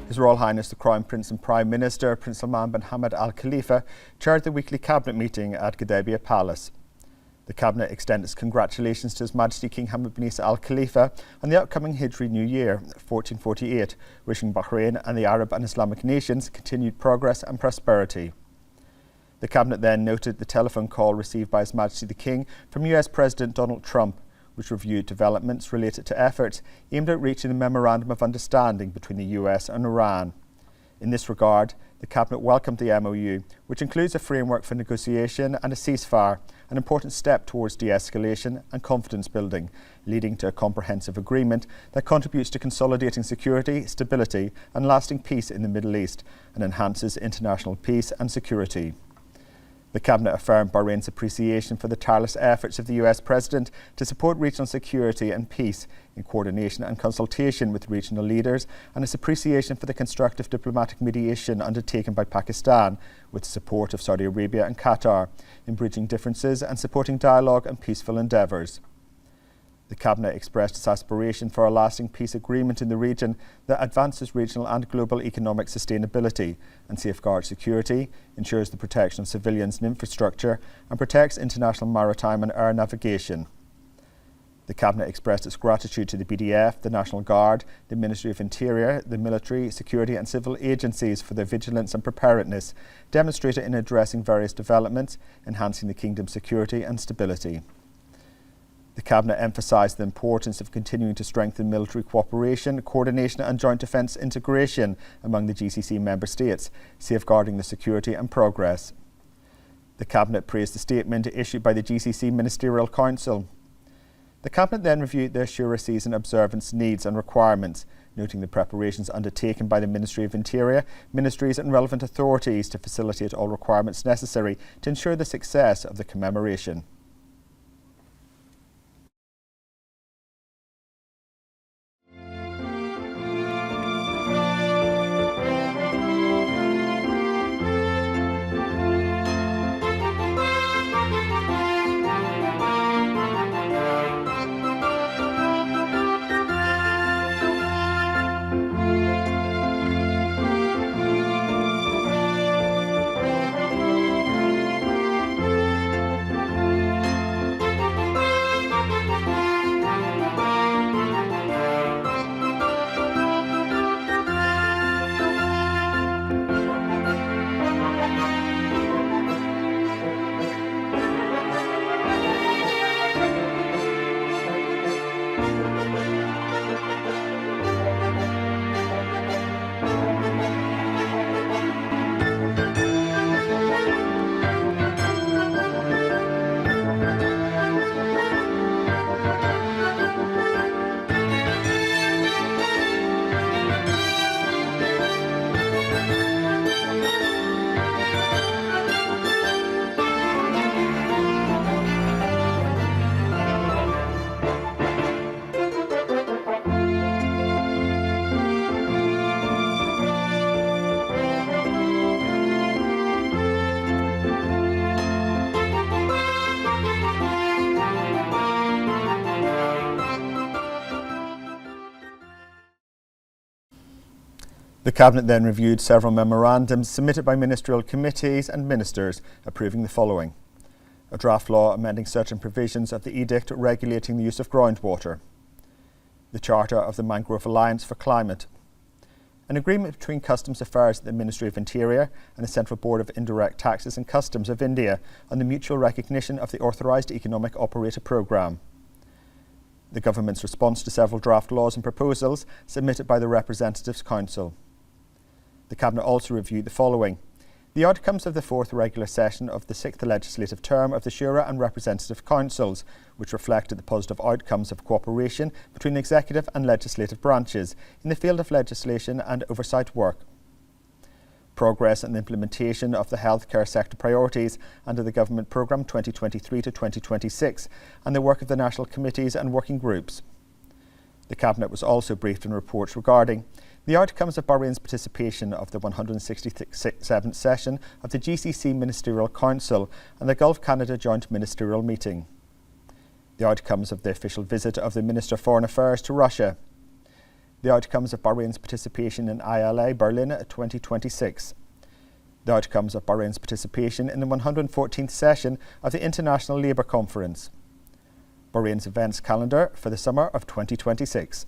His Royal Highness the Crown Prince and Prime Minister, Prince Salman bin Hamad Al Khalifa, chaired the weekly Cabinet meeting at Gudaibiya Palace. The Cabinet extended its congratulations to His Majesty King Hamad bin Al Khalifa on the upcoming Hijri New Year, 1448, wishing Bahrain and the Arab and Islamic nations continued progress and prosperity. The Cabinet then noted the telephone call received by His Majesty the King from US President Donald Trump, which reviewed developments related to efforts aimed at reaching a memorandum of understanding between the US and Iran. In this regard, the Cabinet welcomed the MOU, which includes a framework for negotiation and a ceasefire, an important step towards de-escalation and confidence building, leading to a comprehensive agreement that contributes to consolidating security, stability and lasting peace in the Middle East and enhances international peace and security. The Cabinet affirmed Bahrain's appreciation for the tireless efforts of the US President to support regional security and peace in coordination and consultation with regional leaders, and its appreciation for the constructive diplomatic mediation undertaken by Pakistan with the support of Saudi Arabia and Qatar in bridging differences and supporting dialogue and peaceful endeavours. The Cabinet expressed its aspiration for a lasting peace agreement in the region that advances regional and global economic sustainability and safeguards security, ensures the protection of civilians and infrastructure, and protects international maritime and air navigation. The Cabinet expressed its gratitude to the BDF, the National Guard, the Ministry of Interior, the military, security and civil agencies for their vigilance and preparedness, demonstrated in addressing various developments, enhancing the Kingdom's security and stability. The Cabinet emphasised the importance of continuing to strengthen military cooperation, coordination and joint defence integration among the GCC member states, safeguarding the security and progress. The Cabinet praised the statement issued by the GCC Ministerial Council. The Cabinet then reviewed the Ashura season observance needs and requirements, noting the preparations undertaken by the Ministry of Interior, ministries and relevant authorities to facilitate all requirements necessary to ensure the success of the commemoration. The Cabinet then reviewed several memorandums submitted by ministerial committees and ministers, approving the following: a draft law amending certain provisions of the edict regulating the use of groundwater, the Charter of the Mangrove Alliance for Climate, an agreement between Customs Affairs at the Ministry of Interior and the Central Board of Indirect Taxes and Customs of India on the mutual recognition of the Authorised Economic Operator Programme, the Government's response to several draft laws and proposals submitted by the Representatives' Council. The Cabinet also reviewed the following: the outcomes of the fourth regular session of the sixth legislative term of the Shura and Representative Councils, which reflected the positive outcomes of cooperation between the executive and legislative branches in the field of legislation and oversight work. Progress and implementation of the healthcare sector priorities under the Government Programme 2023 to 2026 and the work of the national committees and working groups. The Cabinet was also briefed on reports regarding the outcomes of Bahrain's participation of the 167th session of the GCC Ministerial Council and the Gulf Canada Joint Ministerial Meeting, the outcomes of the official visit of the Minister of Foreign Affairs to Russia, the outcomes of Bahrain's participation in ILA Berlin 2026, the outcomes of Bahrain's participation in the 114th session of the International Labour Conference, Bahrain's events calendar for the summer of 2026.